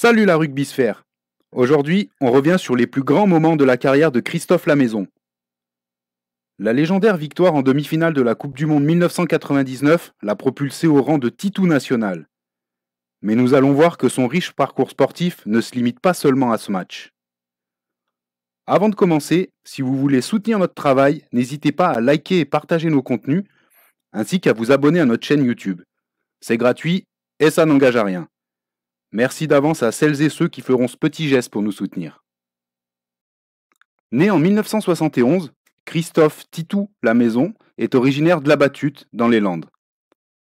Salut la rugbysphère. Aujourd'hui, on revient sur les plus grands moments de la carrière de Christophe Lamaison. La légendaire victoire en demi-finale de la Coupe du Monde 1999 l'a propulsé au rang de titou national. Mais nous allons voir que son riche parcours sportif ne se limite pas seulement à ce match. Avant de commencer, si vous voulez soutenir notre travail, n'hésitez pas à liker et partager nos contenus, ainsi qu'à vous abonner à notre chaîne YouTube. C'est gratuit et ça n'engage à rien. Merci d'avance à celles et ceux qui feront ce petit geste pour nous soutenir. Né en 1971, Christophe Titou Lamaison est originaire de La Battute, dans les Landes.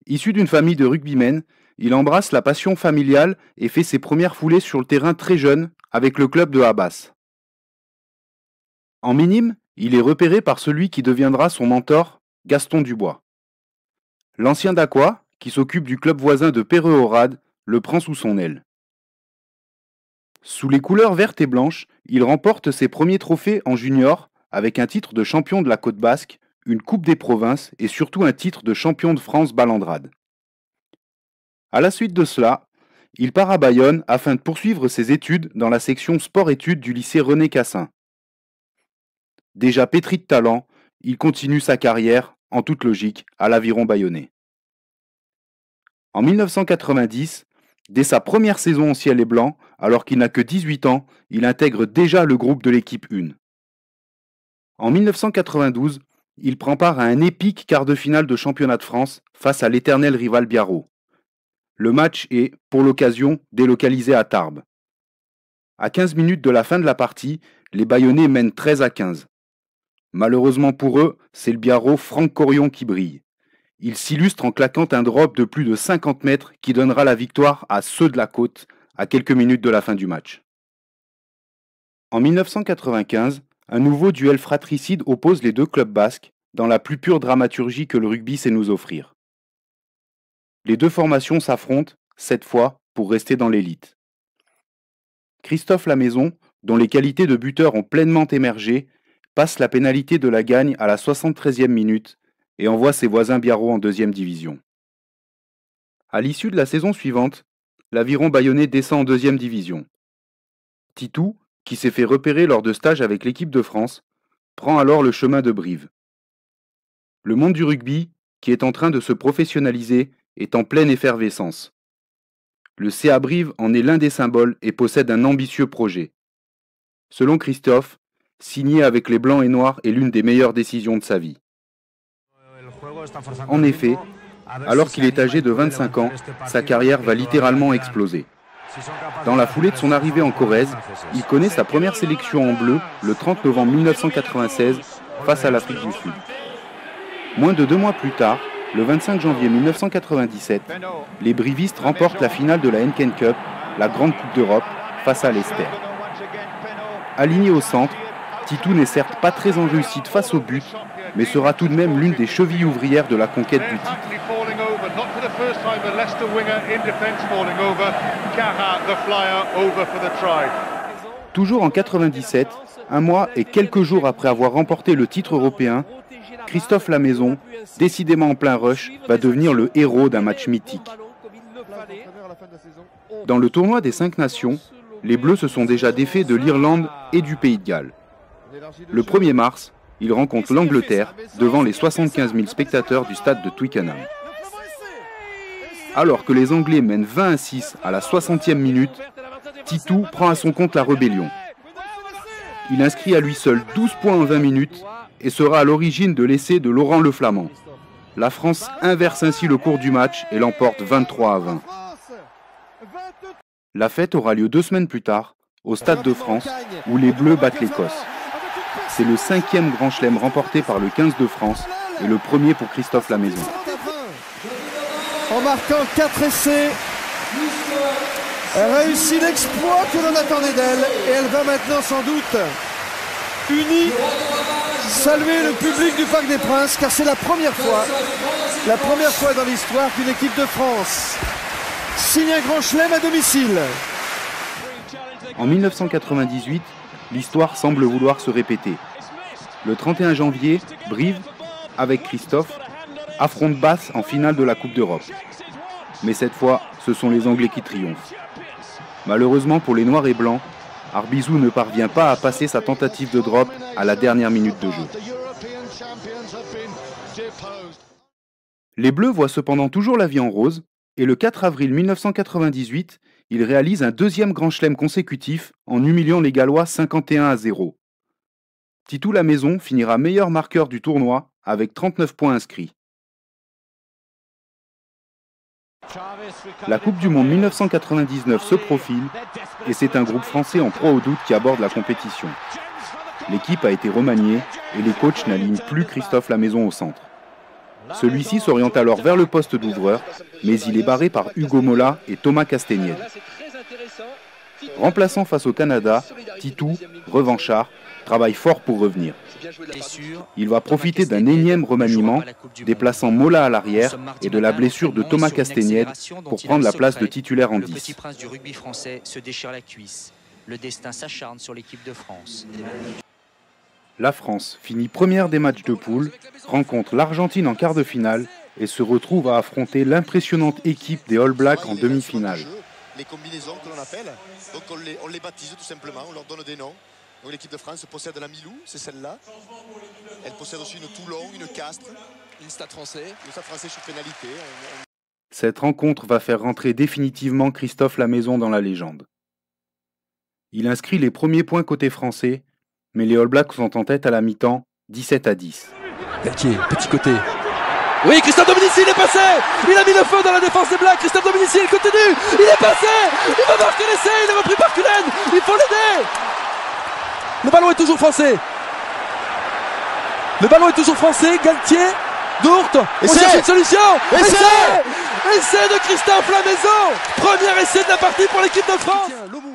Issu d'une famille de rugbymen, il embrasse la passion familiale et fait ses premières foulées sur le terrain très jeune avec le club de Habas. En minime, il est repéré par celui qui deviendra son mentor, Gaston Dubois. L'ancien d'Aqua, qui s'occupe du club voisin de Perreux-Orade, le prend sous son aile. Sous les couleurs vertes et blanches, il remporte ses premiers trophées en junior avec un titre de champion de la Côte Basque, une Coupe des Provinces et surtout un titre de champion de France balandrade. À la suite de cela, il part à Bayonne afin de poursuivre ses études dans la section sport-études du lycée René Cassin. Déjà pétri de talent, il continue sa carrière, en toute logique, à l'Aviron bayonnais. En 1990, dès sa première saison en ciel et blanc, alors qu'il n'a que 18 ans, il intègre déjà le groupe de l'équipe 1. En 1992, il prend part à un épique quart de finale de championnat de France face à l'éternel rival Biarrot. Le match est, pour l'occasion, délocalisé à Tarbes. À 15 minutes de la fin de la partie, les Bayonnais mènent 13-15. Malheureusement pour eux, c'est le Biarrot Franck Corion qui brille. Il s'illustre en claquant un drop de plus de 50 mètres qui donnera la victoire à ceux de la côte à quelques minutes de la fin du match. En 1995, un nouveau duel fratricide oppose les deux clubs basques dans la plus pure dramaturgie que le rugby sait nous offrir. Les deux formations s'affrontent, cette fois, pour rester dans l'élite. Christophe Lamaison, dont les qualités de buteur ont pleinement émergé, passe la pénalité de la gagne à la 73e minute et envoie ses voisins Biarrot en 2e division. À l'issue de la saison suivante, l'Aviron bayonnais descend en 2e division. Titou, qui s'est fait repérer lors de stages avec l'équipe de France, prend alors le chemin de Brive. Le monde du rugby, qui est en train de se professionnaliser, est en pleine effervescence. Le CA Brive en est l'un des symboles et possède un ambitieux projet. Selon Christophe, signer avec les Blancs et Noirs est l'une des meilleures décisions de sa vie. En effet, alors qu'il est âgé de 25 ans, sa carrière va littéralement exploser. Dans la foulée de son arrivée en Corrèze, il connaît sa première sélection en bleu le 30 novembre 1996 face à l'Afrique du Sud. Moins de 2 mois plus tard, le 25 janvier 1997, les Brivistes remportent la finale de la Henken Cup, la grande coupe d'Europe, face à l'Ester. Aligné au centre, Titou n'est certes pas très en réussite face au but, mais sera tout de même l'une des chevilles ouvrières de la conquête du titre. Toujours en 97, un mois et quelques jours après avoir remporté le titre européen, Christophe Lamaison, décidément en plein rush, va devenir le héros d'un match mythique. Dans le tournoi des 5 nations, les Bleus se sont déjà défaits de l'Irlande et du Pays de Galles. Le 1er mars, il rencontre l'Angleterre devant les 75 000 spectateurs du stade de Twickenham. Alors que les Anglais mènent 20-6 à la 60e minute, Titou prend à son compte la rébellion. Il inscrit à lui seul 12 points en 20 minutes et sera à l'origine de l'essai de Laurent Le Flamand. La France inverse ainsi le cours du match et l'emporte 23-20. La fête aura lieu 2 semaines plus tard, au Stade de France, où les Bleus battent l'Écosse. C'est le 5e grand chelem remporté par le 15 de France et le premier pour Christophe Lamaison. En marquant 4 essais, elle réussit l'exploit que l'on attendait d'elle et elle va maintenant sans doute unie saluer le public du Parc des Princes car c'est la première fois dans l'histoire qu'une équipe de France signe un grand chelem à domicile. En 1998, l'histoire semble vouloir se répéter. Le 31 janvier, Brive, avec Christophe, affronte Bath en finale de la Coupe d'Europe. Mais cette fois, ce sont les Anglais qui triomphent. Malheureusement pour les Noirs et Blancs, Arbizou ne parvient pas à passer sa tentative de drop à la dernière minute de jeu. Les Bleus voient cependant toujours la vie en rose, et le 4 avril 1998, ils réalisent un deuxième grand chelem consécutif en humiliant les Gallois 51-0. Titou Lamaison finira meilleur marqueur du tournoi avec 39 points inscrits. La Coupe du Monde 1999 se profile et c'est un groupe français en proie au doute qui aborde la compétition. L'équipe a été remaniée et les coachs n'alignent plus Christophe Lamaison au centre. Celui-ci s'oriente alors vers le poste d'ouvreur, mais il est barré par Hugo Mola et Thomas Castaignède. Remplaçant face au Canada, Titou, revanchard, travaille fort pour revenir. Il va profiter d'un énième remaniement, déplaçant Mola à l'arrière et de la blessure de Thomas Castaignède pour prendre la place de titulaire en 10. La France finit première des matchs de poule, rencontre l'Argentine en quart de finale et se retrouve à affronter l'impressionnante équipe des All Blacks en demi-finale. Les combinaisons que l'on appelle, donc on les baptise tout simplement, on leur donne des noms. Donc l'équipe de France possède la Milou, c'est celle-là. Elle possède aussi une Toulon, une Castres, une Stade français sur pénalité. Cette rencontre va faire rentrer définitivement Christophe Lamaison dans la légende. Il inscrit les premiers points côté français, mais les All Blacks sont en tête à la mi-temps, 17-10. Galtier, petit côté. Oui, Christophe Dominici, il est passé. Il a mis le feu dans la défense des Blacks. Christophe Dominici, il continue. Il est passé. Il va marquer l'essai. Il est repris par Cullen. Il faut l'aider. Le ballon est toujours français. Galtier, Dourte. On cherche une solution. Essai de Christophe Lamaison. Premier essai de la partie pour l'équipe de France.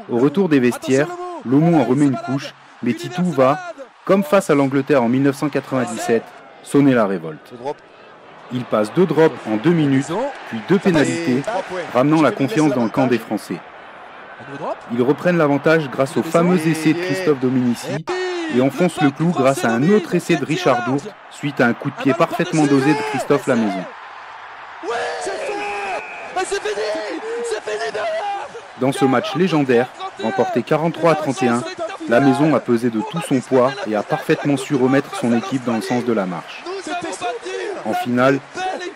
Au retour des vestiaires, Lomou en remet une couche, mais Titou va, comme face à l'Angleterre en 1997, sonner la révolte. Il passe 2 drops en 2 minutes, puis 2 pénalités, ramenant la confiance dans le camp des Français. Ils reprennent l'avantage grâce au fameux essai de Christophe Dominici et enfoncent le clou grâce à un autre essai de Richard Dourte suite à un coup de pied parfaitement dosé de Christophe Lamaison. Dans ce match légendaire, remporté 43-31, Lamaison a pesé de tout son poids et a parfaitement su remettre son équipe dans le sens de la marche. En finale,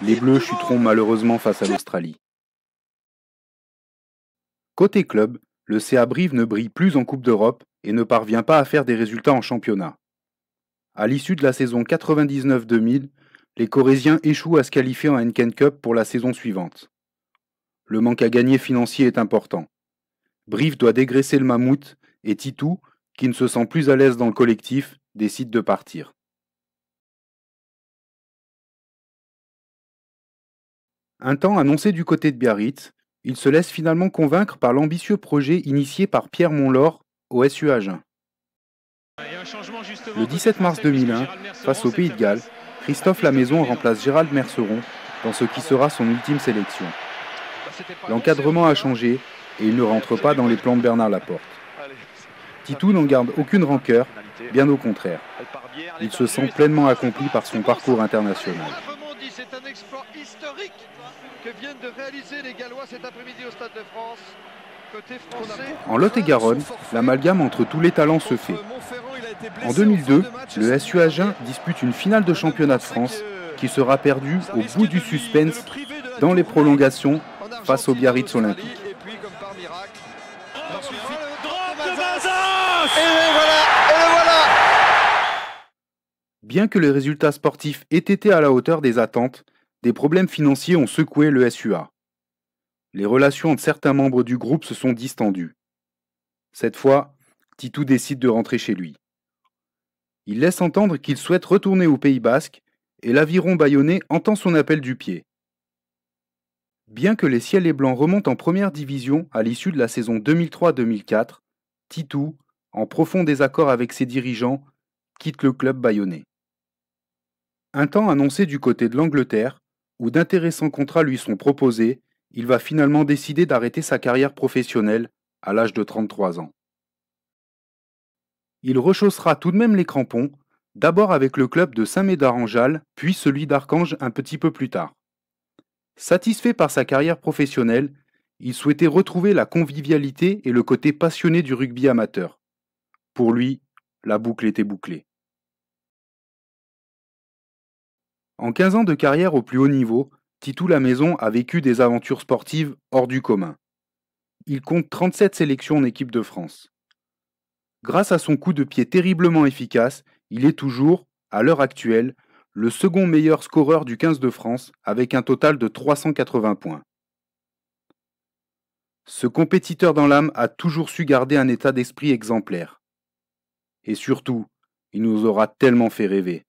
les Bleus chuteront malheureusement face à l'Australie. Côté club, le CA Brive ne brille plus en Coupe d'Europe et ne parvient pas à faire des résultats en championnat. À l'issue de la saison 99-2000, les Corésiens échouent à se qualifier en Heineken Cup pour la saison suivante. Le manque à gagner financier est important. Brive doit dégraisser le mammouth et Titou, qui ne se sent plus à l'aise dans le collectif, décide de partir. Un temps annoncé du côté de Biarritz, il se laisse finalement convaincre par l'ambitieux projet initié par Pierre Monlor au SU Agen. Le 17 mars 2001, face au Pays de Galles, Christophe Lamaison remplace Gérald Merceron dans ce qui sera son ultime sélection. L'encadrement a changé et il ne rentre pas dans les plans de Bernard Laporte. Titou n'en garde aucune rancœur, bien au contraire. Il se sent pleinement accompli par son parcours international. C'est un exploit historique que viennent de réaliser les Gallois cet après-midi au Stade de France. Côté français, en Lot-et-Garonne, l'amalgame entre tous les talents se fait. En 2002, le SU Agen dispute une finale de championnat de France qui sera perdue au bout du suspense dans les prolongations face au Biarritz Olympique. Bien que les résultats sportifs aient été à la hauteur des attentes, des problèmes financiers ont secoué le SUA. Les relations entre certains membres du groupe se sont distendues. Cette fois, Titou décide de rentrer chez lui. Il laisse entendre qu'il souhaite retourner au Pays Basque et l'aviron bayonnais entend son appel du pied. Bien que les Ciels et Blancs remontent en première division à l'issue de la saison 2003-2004, Titou, en profond désaccord avec ses dirigeants, quitte le club bayonnais. Un temps annoncé du côté de l'Angleterre, où d'intéressants contrats lui sont proposés, il va finalement décider d'arrêter sa carrière professionnelle à l'âge de 33 ans. Il rechaussera tout de même les crampons, d'abord avec le club de Saint-Médard-en-Jalles, puis celui d'Archange un petit peu plus tard. Satisfait par sa carrière professionnelle, Il souhaitait retrouver la convivialité et le côté passionné du rugby amateur. Pour lui, la boucle était bouclée. En 15 ans de carrière au plus haut niveau, Titou Lamaison a vécu des aventures sportives hors du commun. Il compte 37 sélections en équipe de France. Grâce à son coup de pied terriblement efficace, il est toujours, à l'heure actuelle, le second meilleur scoreur du 15 de France avec un total de 380 points. Ce compétiteur dans l'âme a toujours su garder un état d'esprit exemplaire. Et surtout, il nous aura tellement fait rêver.